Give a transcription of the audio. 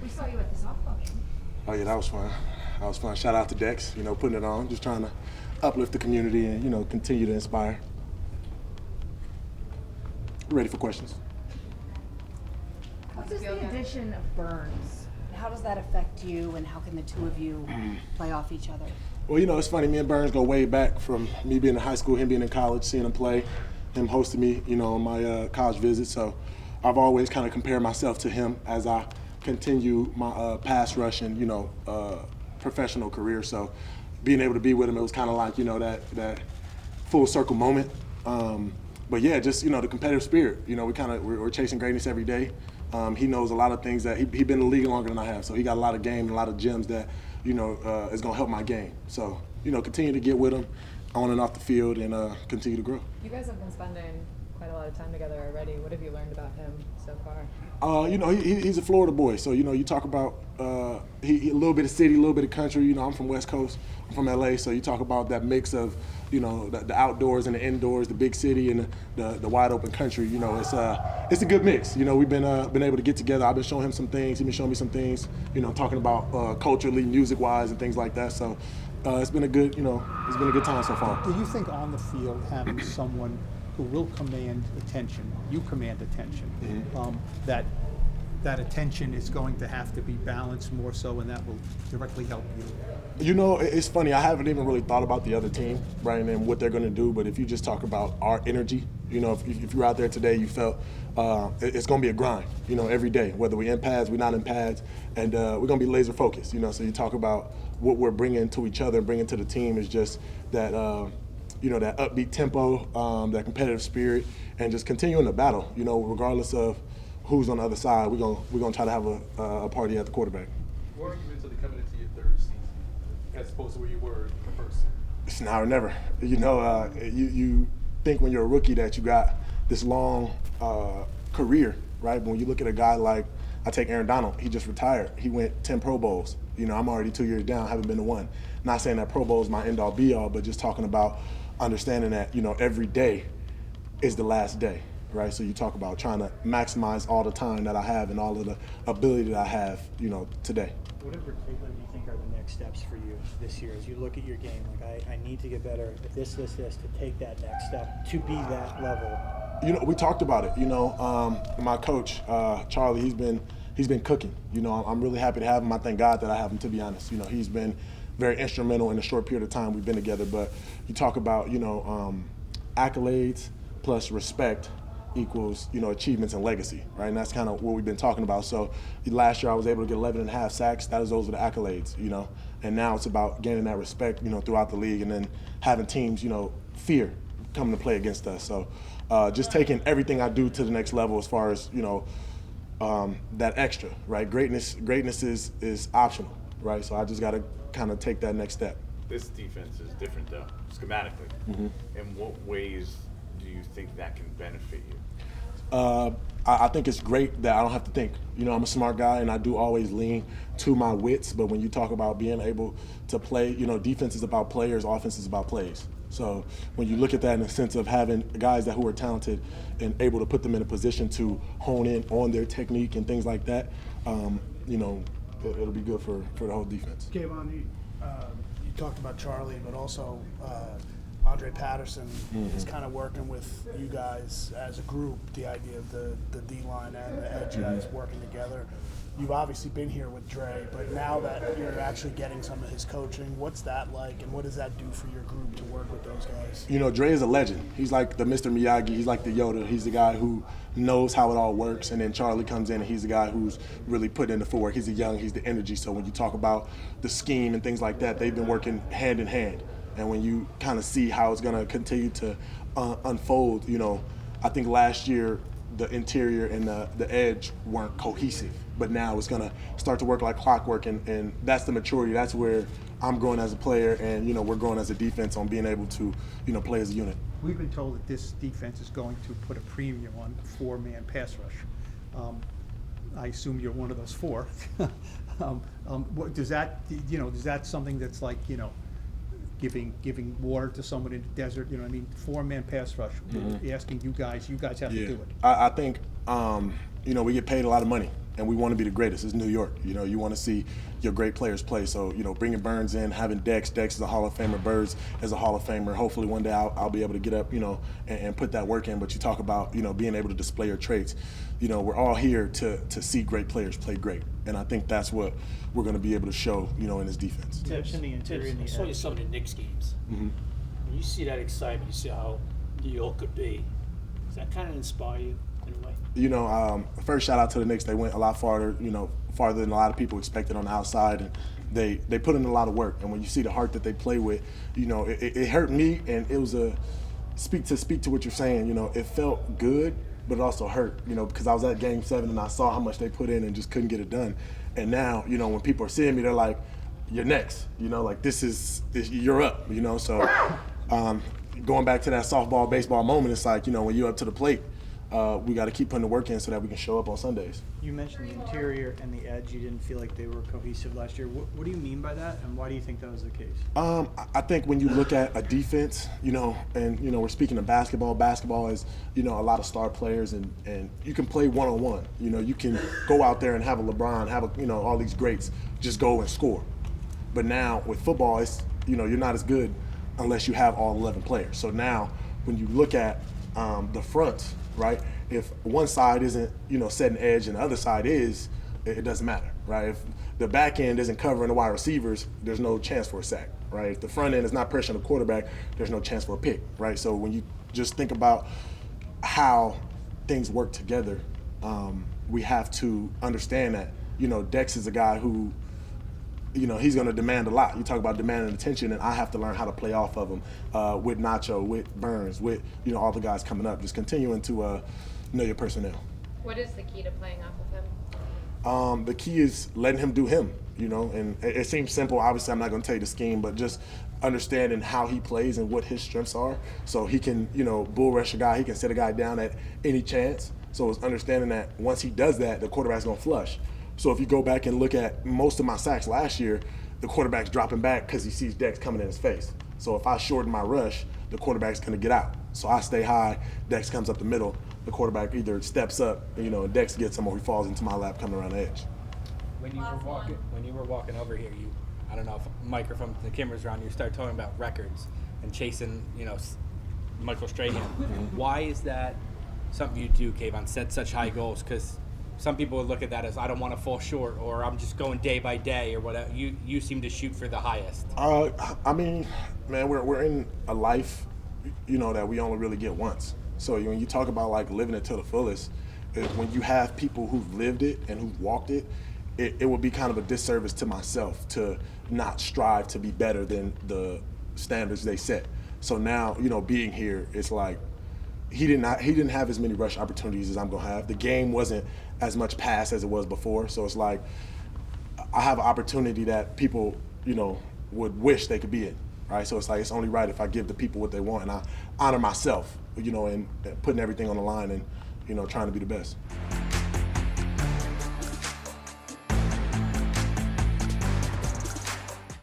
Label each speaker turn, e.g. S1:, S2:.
S1: We saw you at the softball game.
S2: Oh yeah, that was fun. That was fun. Shout out to Dex, putting it on, just trying to uplift the community and, continue to inspire. Ready for questions?
S1: What does the addition of Burns, how does that affect you, and how can the two of you play off each other?
S2: Well, it's funny. Me and Burns go way back from me being in high school, him being in college, seeing him play, him hosting me, on my college visits. So I've always kind of compared myself to him as I continue my pass rush and, professional career. So being able to be with him, it was kind of like, that full circle moment. But yeah, just, the competitive spirit. We're chasing greatness every day. He knows a lot of things that he been in the league longer than I have. So he got a lot of game and a lot of gems that, is going to help my game. So, continue to get with him on and off the field and continue to grow.
S3: You guys have been spending quite a lot of time together already. What have you learned about him so far?
S2: He's a Florida boy. So, you talk about he a little bit of city, a little bit of country. I'm from West Coast. I'm from LA. So you talk about that mix of, the outdoors and the indoors, the big city and the wide open country. It's a good mix. We've been able to get together. I've been showing him some things. He's been showing me some things. Talking about culturally, music-wise, and things like that. So it's been a good, it's been a good time so far.
S4: Do you think on the field having someone who will command attention, you command attention, that attention is going to have to be balanced more so, and that will directly help you?
S2: It's funny. I haven't even really thought about the other team, right, and what they're going to do. But if you just talk about our energy, if you're out there today, you felt it's going to be a grind, every day, whether we're in pads, we're not in pads, and we're going to be laser focused, So you talk about what we're bringing to each other and bringing to the team is just that, that upbeat tempo, that competitive spirit, and just continuing the battle, regardless of who's on the other side. We're gonna try to have a party at the quarterback.
S5: Where are you mentally coming into your third season, as opposed to where you were the first?
S2: It's now or never. You think when you're a rookie that you got this long career, right? But when you look at a guy like, I take Aaron Donald, he just retired. He went 10 Pro Bowls. I'm already 2 years down, haven't been to one. Not saying that Pro Bowl is my end-all be-all, but just talking about understanding that, every day is the last day. Right, so you talk about trying to maximize all the time that I have and all of the ability that I have, today.
S6: What in particular do you think are the next steps for you this year as you look at your game? Like, I need to get better at this, to take that next step, to be that level.
S2: We talked about it. My coach, Charlie, he's been cooking. I'm really happy to have him. I thank God that I have him, to be honest. He's been very instrumental in the short period of time we've been together. But you talk about, accolades plus respect equals, achievements and legacy, right? And that's kind of what we've been talking about. So last year I was able to get 11 and a half sacks. Those are the accolades, And now it's about gaining that respect, throughout the league, and then having teams, fear coming to play against us. So just taking everything I do to the next level as far as, that extra, right? Greatness is optional, right? So I just got to kind of take that next step.
S7: This defense is different, though, schematically. In what ways do you think that can benefit you?
S2: I think it's great that I don't have to think. I'm a smart guy, and I do always lean to my wits. But when you talk about being able to play, defense is about players, offense is about plays. So when you look at that in the sense of having guys who are talented and able to put them in a position to hone in on their technique and things like that, it'll be good for the whole defense.
S8: Kayvon, you talked about Charlie, but also Andre Patterson is kind of working with you guys as a group, the idea of the D-line and the edge guys working together. You've obviously been here with Dre, but now that you're actually getting some of his coaching, what's that like, and what does that do for your group to work with those guys?
S2: Dre is a legend. He's like the Mr. Miyagi. He's like the Yoda. He's the guy who knows how it all works, and then Charlie comes in, and he's the guy who's really putting in the footwork. He's he's the energy. So when you talk about the scheme and things like that, they've been working hand in hand. And when you kind of see how it's going to continue to unfold, I think last year the interior and the edge weren't cohesive. But now it's going to start to work like clockwork, and that's the maturity. That's where I'm growing as a player, and we're growing as a defense on being able to play as a unit.
S4: We've been told that this defense is going to put a premium on a four-man pass rush. I assume you're one of those four. What does that, is that something that's like, giving water to someone in the desert? Four-man pass rush. Asking you guys have to do it.
S2: I think we get paid a lot of money, and we want to be the greatest. It's New York. You know, you want to see your great players play. So, you know, bringing Burns in, having Dex is a Hall of Famer, Birds is a Hall of Famer. Hopefully one day I'll be able to get up, you know, and put that work in. But you talk about, you know, being able to display your traits. You know, we're all here to see great players play great. And I think that's what we're going to be able to show, you know, in this defense.
S6: Tips in the interior and
S9: I
S6: the
S9: saw you
S6: edge.
S9: some of the Knicks games.
S2: Mhm.
S9: When you see that excitement, you see how New York could be. Does that kind of inspire you in a way?
S2: You know, first shout out to the Knicks. They went a lot farther, you know, farther than a lot of people expected on the outside, and they put in a lot of work. And when you see the heart that they play with, you know, it hurt me, and it was speak to what you're saying. You know, it felt good, but it also hurt. You know, because I was at Game 7 and I saw how much they put in and just couldn't get it done. And now, you know, when people are seeing me, they're like, "You're next." You know, like you're up. You know, so going back to that softball, baseball moment, it's like, you know, when you're up to the plate. We got to keep putting the work in so that we can show up on Sundays.
S6: You mentioned the interior and the edge. You didn't feel like they were cohesive last year. What do you mean by that, and why do you think that was the case?
S2: I think when you look at a defense, you know, and, you know, we're speaking of basketball. Basketball is, you know, a lot of star players, and you can play one-on-one. You know, you can go out there and have a LeBron, you know, all these greats just go and score. But now with football, it's, you know, you're not as good unless you have all 11 players. So now when you look at the front, right? If one side isn't, you know, setting edge and the other side is, it doesn't matter, right? If the back end isn't covering the wide receivers, there's no chance for a sack, right? If the front end is not pressuring the quarterback, there's no chance for a pick, right? So when you just think about how things work together, we have to understand that, you know, Dex is a guy who, you know, he's going to demand a lot. You talk about demanding attention, and I have to learn how to play off of him with Nacho, with Burns, with, you know, all the guys coming up. Just continuing to know your personnel.
S10: What is the key to playing off of him?
S2: The key is letting him do him, you know, and it seems simple. Obviously, I'm not going to tell you the scheme, but just understanding how he plays and what his strengths are, so he can, you know, bull rush a guy. He can set a guy down at any chance. So it's understanding that once he does that, the quarterback's going to flush. So if you go back and look at most of my sacks last year, the quarterback's dropping back because he sees Dex coming in his face. So if I shorten my rush, the quarterback's going to get out. So I stay high, Dex comes up the middle, the quarterback either steps up, you know, and Dex gets him, or he falls into my lap coming around the edge.
S11: When you were walking over here, I don't know if microphone, the cameras around you, start talking about records and chasing, you know, Michael Strahan. Why is that something you do, Kayvon? Set such high goals? Because some people would look at that as, I don't want to fall short, or I'm just going day by day, or whatever. You seem to shoot for the highest.
S2: I mean, man, we're in a life, you know, that we only really get once. So when you talk about like living it to the fullest, when you have people who've lived it and who've walked it, it would be kind of a disservice to myself to not strive to be better than the standards they set. So now, you know, being here, it's like he didn't have as many rush opportunities as I'm gonna have. The game wasn't as much pass as it was before. So it's like I have an opportunity that people, you know, would wish they could be in, right? So it's like it's only right if I give the people what they want, and I honor myself, you know, and putting everything on the line and, you know, trying to be the best.